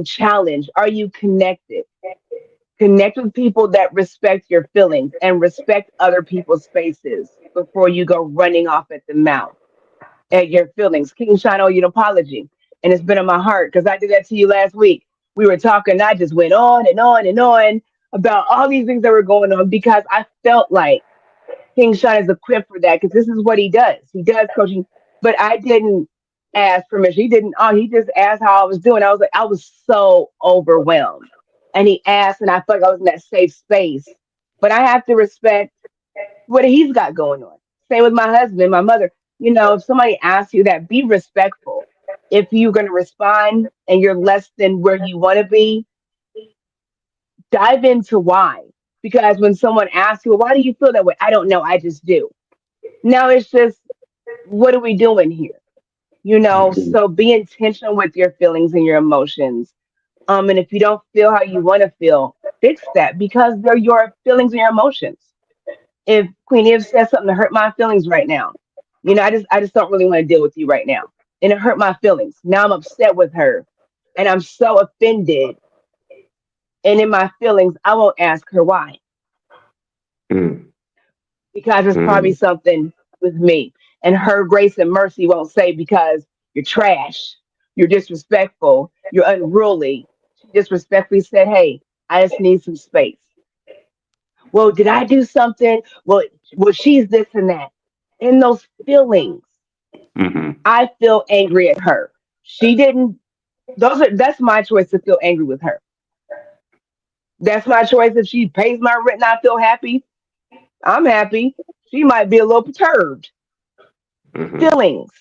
challenged? Are you connected? Connect with people that respect your feelings and respect other people's spaces before you go running off at the mouth at your feelings. King Shine owe you an apology. And it's been in my heart because I did that to you last week. We were talking, I just went on and on and on about all these things that were going on because I felt like King Shine is equipped for that because this is what he does. He does coaching, but I didn't ask permission. He didn't. Oh, he just asked how I was doing. I was like, I was so overwhelmed, and he asked, and I felt like I was in that safe space. But I have to respect what he's got going on. Same with my husband, my mother. If somebody asks you that, be respectful. If you're going to respond and you're less than where you want to be, dive into why. Because when someone asks you, well, why do you feel that way? I don't know. I just do. Now it's just, what are we doing here? Mhm. So be intentional with your feelings and your emotions. And if you don't feel how you want to feel, fix that because they're your feelings and your emotions. If Queen Eve says something to hurt my feelings right now, I just don't really want to deal with you right now. And it hurt my feelings. Now I'm upset with her and I'm so offended. And in my feelings, I won't ask her why Mhm. because it's probably Mhm. something with me. And her grace and mercy won't say because you're trash, you're disrespectful, you're unruly. She disrespectfully said, hey, I just need some space. Well, did I do something? Well, she's this and that. In those feelings, Mhm. I feel angry at her. She didn't. That's my choice to feel angry with her. That's my choice. If she pays my rent and I feel happy, I'm happy. She might be a little perturbed. Mhm. Feelings.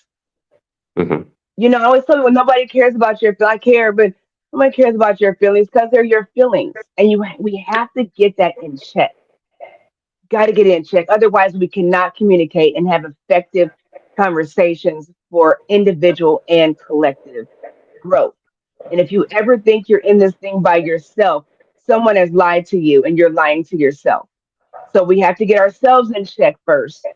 Mhm. I always tell you when nobody cares about your I care, but nobody cares about your feelings because they're your feelings, and we have to get that in check. Got to get it in check. Otherwise, we cannot communicate and have effective conversations for individual and collective growth. And if you ever think you're in this thing by yourself, someone has lied to you and you're lying to yourself. So we have to get ourselves in check first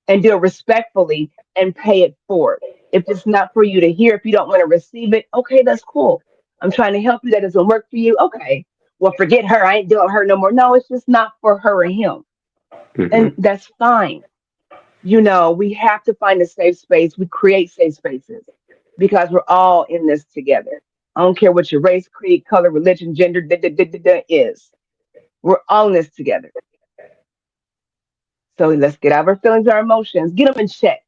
and do it respectfully and pay it forward. If it's not for you to hear, if you don't want to receive it, okay, that's cool. I'm trying to help you. That doesn't work for you. Okay. Well, forget her. I ain't doing her no more. No, it's just not for her or him. And Mhm. that's fine. We have to find a safe space. We create safe spaces because we're all in this together. I don't care what your race, creed, color, religion, gender is. We're all in this together. So let's get out of our feelings, our emotions, get them in check.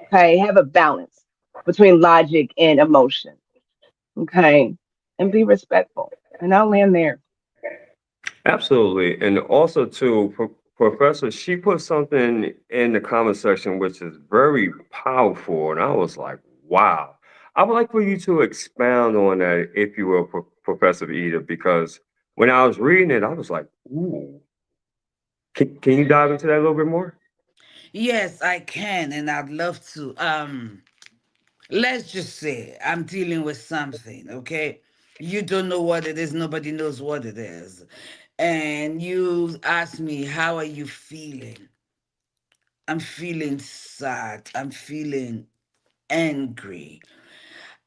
Okay, have a balance between logic and emotion. Okay. And be respectful. And I'll land there. Absolutely. And also, too, Professor, she put something in the comment section which is very powerful. And I was like, wow. I would like for you to expound on that, if you will, Professor Edith, because when I was reading it, I was like, ooh. Can you dive into that a little bit more? Yes, I can, and I'd love to. Let's just say I'm dealing with something, okay? You don't know what it is, nobody knows what it is. And you ask me, how are you feeling? I'm feeling sad. I'm feeling angry.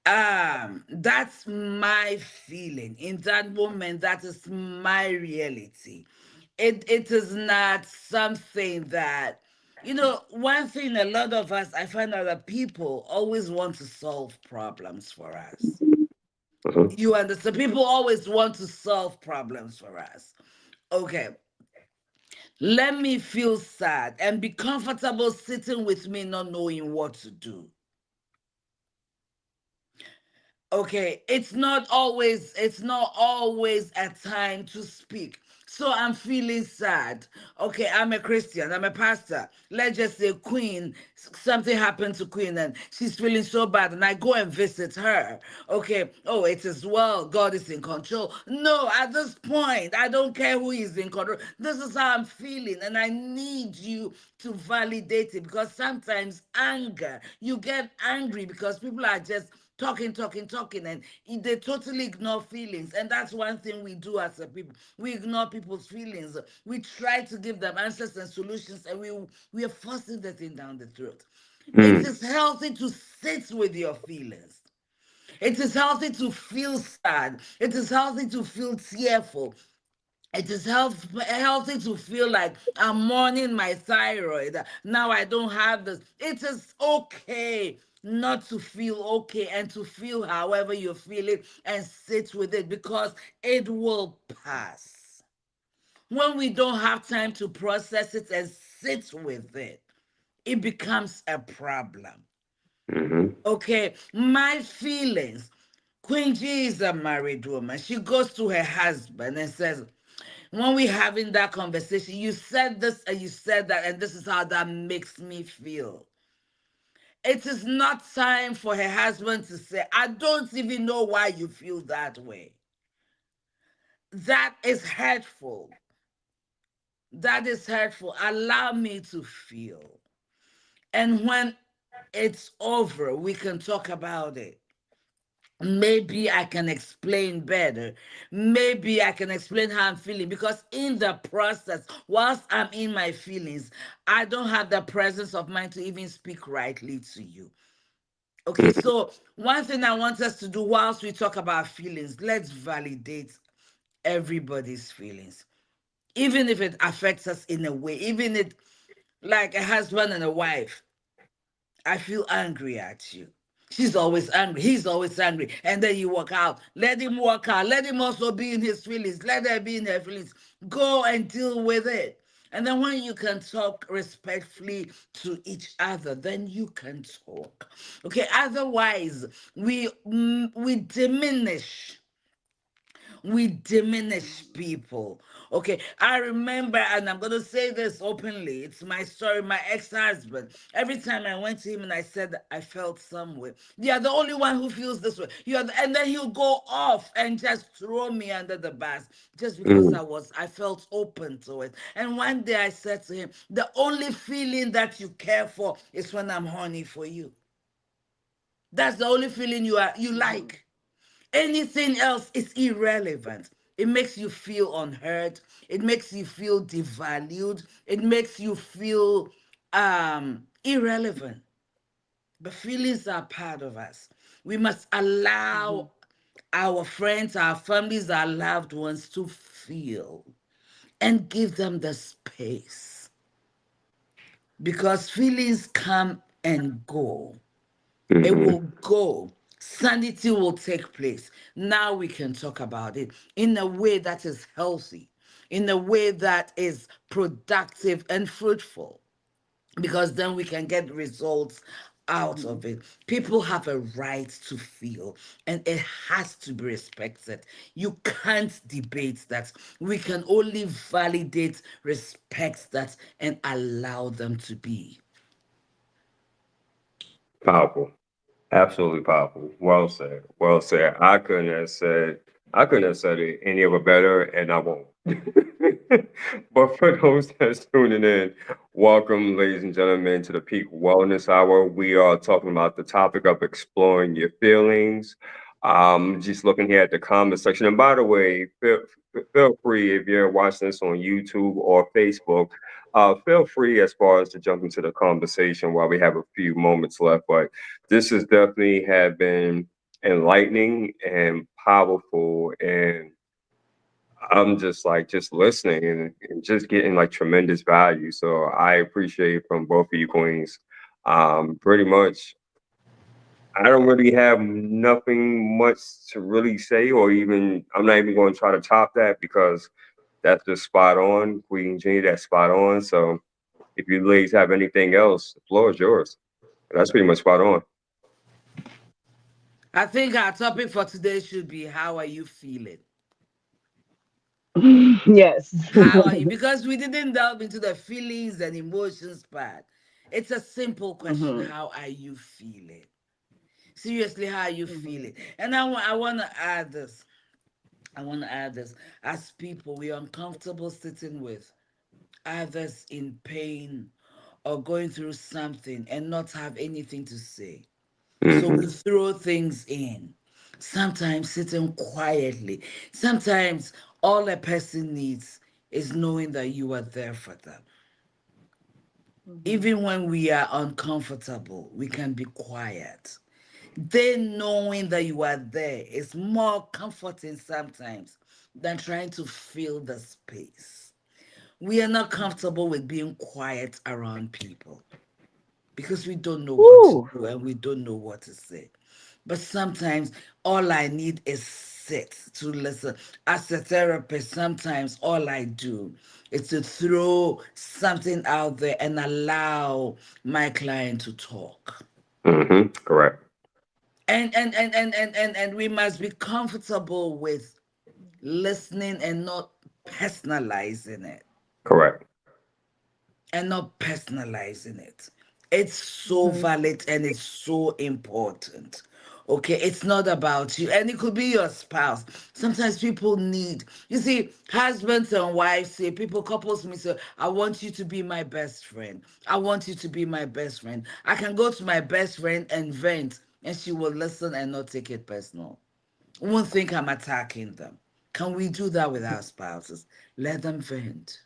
That's my feeling. In that moment, that is my reality. It is not something that, one thing, a lot of us, I find out that people always want to solve problems for us. Uh-huh. You understand? People always want to solve problems for us. Okay, let me feel sad and be comfortable sitting with me not knowing what to do. Okay, it's not always a time to speak. So I'm feeling sad. Okay, I'm a Christian, I'm a pastor. Let's just say Queen, something happened to Queen and she's feeling so bad, and I go and visit her. Okay, oh, it is well, God is in control. No, at this point, I don't care who is in control. This is how I'm feeling, and I need you to validate it, because sometimes anger, you get angry because people are just talking, talking, talking, and they totally ignore feelings. And that's one thing we do as a people. We ignore people's feelings. We try to give them answers and solutions, and we are forcing the thing down the throat. It Mm, is healthy to sit with your feelings. It is healthy to feel sad. It is healthy to feel tearful. It is healthy to feel like I'm mourning my thyroid. Now I don't have this. It is okay not to feel okay, and to feel however you're feeling and sit with it, because it will pass. When we don't have time to process it and sit with it, it becomes a problem. mm-hmm. Okay, my feelings. Queen G is a married woman. She goes to her husband and says, when we having that conversation, you said this and you said that, and this is how that makes me feel. It is not time for her husband to say, I don't even know why you feel that way. That is hurtful. That is hurtful. Allow me to feel. And when it's over, we can talk about it. Maybe I can explain better. Maybe I can explain how I'm feeling, because in the process, whilst I'm in my feelings, I don't have the presence of mind to even speak rightly to you. Okay, Mm-hmm. so one thing I want us to do whilst we talk about feelings, let's validate everybody's feelings, even if it affects us in a way, even if, like a husband and a wife, I feel angry at you. She's always angry. He's always angry. And then you walk out. Let him walk out. Let him also be in his feelings. Let her be in her feelings. Go and deal with it. And then when you can talk respectfully to each other, then you can talk. Okay. Otherwise, we diminish, people. Okay, I remember, and I'm gonna say this openly, it's my story. My ex-husband, every time I went to him and I said that I felt some way, you're the only one who feels this way, and then he'll go off and just throw me under the bus, just because Mm, I felt open to it. And one day I said to him, the only feeling that you care for is when I'm horny for you. That's the only feeling you like. Anything else is irrelevant. It makes you feel unheard. It makes you feel devalued. It makes you feel irrelevant. But feelings are part of us. We must Mhm. allow our friends, our families, our loved ones to feel, and give them the space, because feelings come and go. It mm-hmm. will go. Sanity will take place. Now we can talk about it in a way that is healthy, in a way that is productive and fruitful, because then we can get results out Mhm. of it. People have a right to feel, and it has to be respected. You can't debate that. We can only validate, respect that, and allow them to be. Powerful. Absolutely powerful. Well said. Well said. I couldn't have said it any of it better, and I won't. But for those that's tuning in, welcome, ladies and gentlemen, to the Peak Wellness Hour. We are talking about the topic of exploring your feelings. Just looking here at the comment section. And by the way, feel free if you're watching this on YouTube or Facebook. Feel free as far as to jump into the conversation while we have a few moments left. But this has definitely have been enlightening and powerful, and I'm just like just listening and just getting like tremendous value. So I appreciate from both of you queens. Pretty much I don't really have nothing much to really say, or even I'm not even going to try to top that because that's just spot on. Queen Jenny, that's spot on. So if you ladies have anything else, the floor is yours. That's pretty much spot on. I think our topic for today should be, how are you feeling? Yes. How are you? Because we didn't delve into the feelings and emotions part. It's a simple question. Hmm. How are you feeling? Seriously, how are you Hmm. feeling? And I want to add this. I want to add this. As people, we're uncomfortable sitting with others in pain or going through something and not have anything to say. So Hmm. we throw things in. Sometimes sitting quietly. Sometimes all a person needs is knowing that you are there for them. Hmm. Even when we are uncomfortable, we can be quiet. Then knowing that you are there is more comforting sometimes than trying to fill the space. We are not comfortable with being quiet around people because we don't know what to Woo. do and we don't know what to say. But sometimes all I need is sit to listen. As a therapist, sometimes all I do is to throw something out there and allow my client to talk. Hmm. Correct. And we must be comfortable with listening and not personalizing it. Correct. It's so Hmm. valid and it's so important. Okay, it's not about you, and it could be your spouse. Sometimes people need, you see, husbands and wives say, people, couples may say, I want you to be my best friend. I want you to be my best friend. I can go to my best friend and vent, and she will listen and not take it personal. Won't think I'm attacking them. Can we do that with our spouses? Let them vent,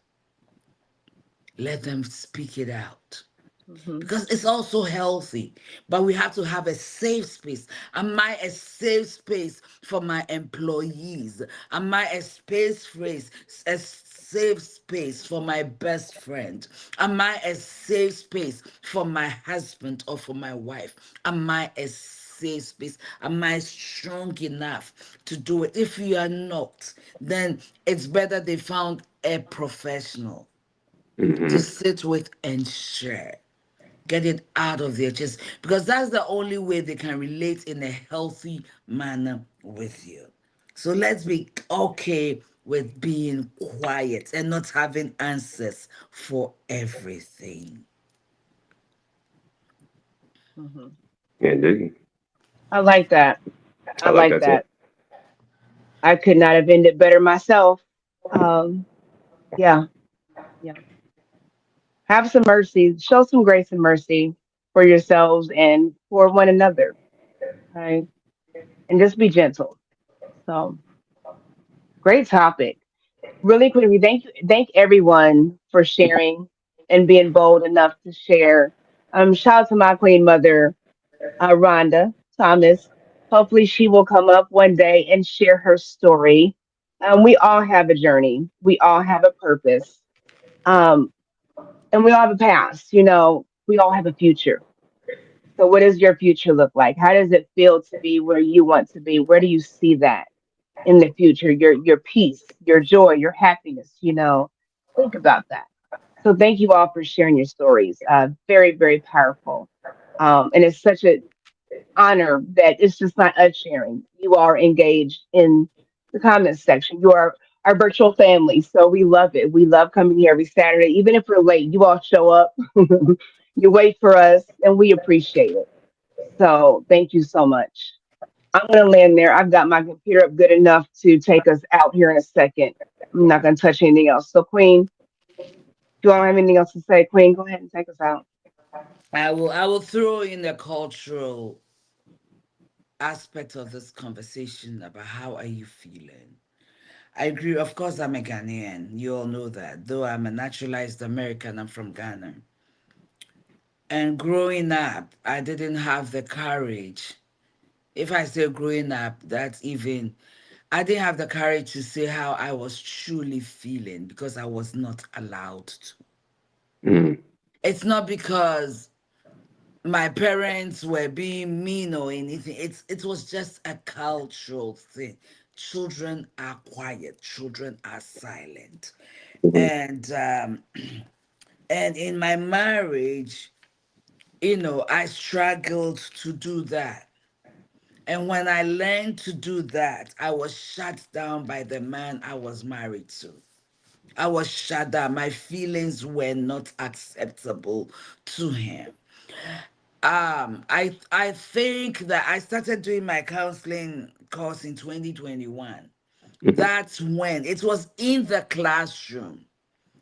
let them speak it out, Hmm. because it's also healthy. But we have to have a safe space. Am I a safe space for my employees? Am I a safe space for my best friend? Am I a safe space for my husband or for my wife? Am I a safe space? Am I strong enough to do it? If you are not, then it's better they found a professional to Hmm. sit with and share, get it out of their chest, because that's the only way they can relate in a healthy manner with you. So let's be okay with being quiet and not having answers for everything. Hmm. Indeed. I like that. I I like like that too. that. I could not have ended better myself. Um, yeah, yeah. Have some mercy. Show some grace and mercy for yourselves and for one another. Right. And just be gentle. So great topic. Really quickly, thank everyone for sharing and being bold enough to share. Shout out to my queen mother, Rhonda Thomas. Hopefully, she will come up one day and share her story. We all have a journey. We all have a purpose. Um, and we all have a past. We all have a future. So, what does your future look like? How does it feel to be where you want to be? Where do you see that in the future? Your peace, your joy, your happiness. Think about that. So, thank you all for sharing your stories. Very, very powerful. And it's such an honor that it's just not us sharing. You are engaged in the comments section. You are our virtual family. So we love it. We love coming here every Saturday. Even if we're late, you all show up. You wait for us, and we appreciate it. So thank you so much. I'm going to land there. I've got my computer up good enough to take us out here in a second. I'm not going to touch anything else. So, Queen, do you all have anything else to say? Queen, go ahead and take us out. I will throw in the cultural aspect of this conversation about how are you feeling. I agree. Of course, I'm a Ghanaian. You all know that. Though I'm a naturalized American, I'm from Ghana. And growing up, I didn't have the courage. If I say growing up, that's even, I didn't have the courage to say how I was truly feeling because I was not allowed to. Mm-hmm. It's not because my parents were being mean or anything. It was just a cultural thing. Children are quiet, children are silent. And and in my marriage, I struggled to do that. And when I learned to do that, I was shut down by the man I was married to. I was shut down. My feelings were not acceptable to him. I think that I started doing my counseling course in 2021. That's when it was in the classroom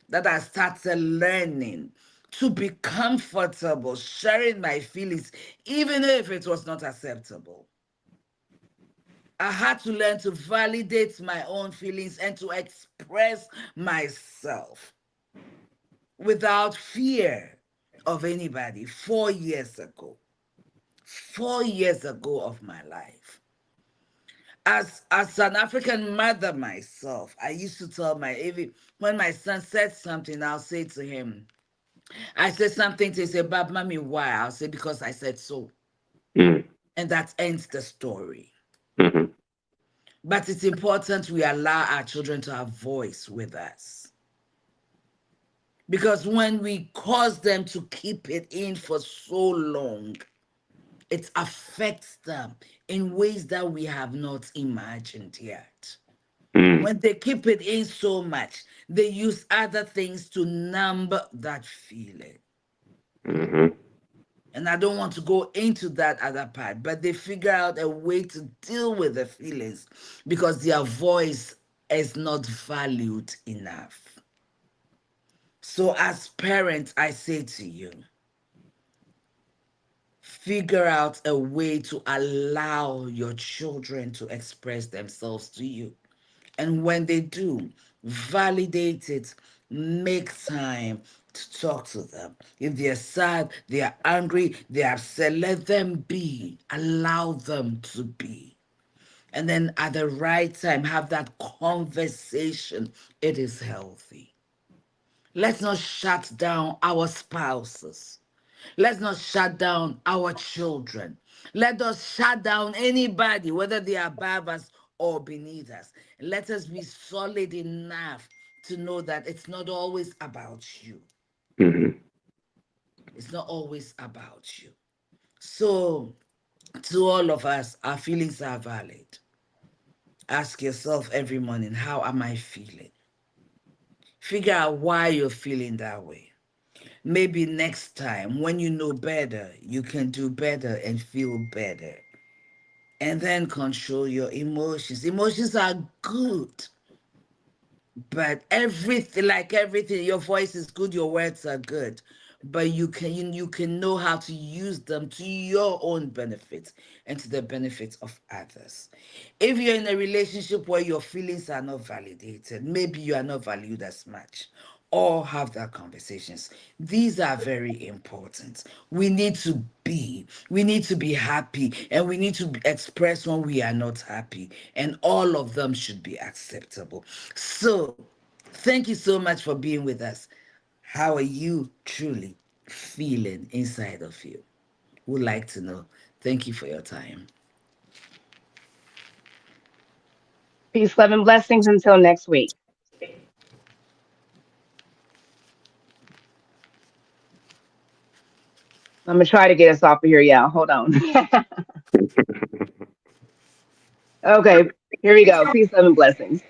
that I started learning to be comfortable sharing my feelings, even if it was not acceptable. I had to learn to validate my own feelings and to express myself without fear of anybody 4 years ago. 4 years ago of my life. As an African mother myself, I used to tell even when my son said something, I'll say to him, I said something to him, say, Bab, mommy, why? I'll say, because I said so. And that ends the story. Mm-hmm. But it's important we allow our children to have voice with us. Because when we cause them to keep it in for so long, it affects them in ways that we have not imagined yet. When they keep it in so much, they use other things to numb that feeling. Mm-hmm. And I don't want to go into that other part, but they figure out a way to deal with the feelings because their voice is not valued enough. So, as parents, I say to you, figure out a way to allow your children to express themselves to you. And when they do, validate it, make time to talk to them. If they're sad, they're angry, they're upset, let them be. Allow them to be. And then at the right time, have that conversation. It is healthy. Let's not shut down our spouses. Let's not shut down our children. Let us shut down anybody, whether they are above us or beneath us. Let us be solid enough to know that it's not always about you. Mm-hmm. It's not always about you. So, to all of us, our feelings are valid. Ask yourself every morning, how am I feeling? Figure out why you're feeling that way. Maybe next time, when you know better, you can do better and feel better. And then control your emotions. Emotions are good, but everything, like everything, your voice is good, your words are good, but you can know how to use them to your own benefit and to the benefit of others. If you're in a relationship where your feelings are not validated, maybe you are not valued as much, or have that conversations. These are very important. We need to be happy, and we need to express when we are not happy, and all of them should be acceptable. So thank you so much for being with us. How are you truly feeling inside of you? Would like to know. Thank you for your time. Peace, love, and blessings until next week. I'm gonna try to get us off of here, y'all. Hold on. Okay, here we go. Peace, love, and blessings.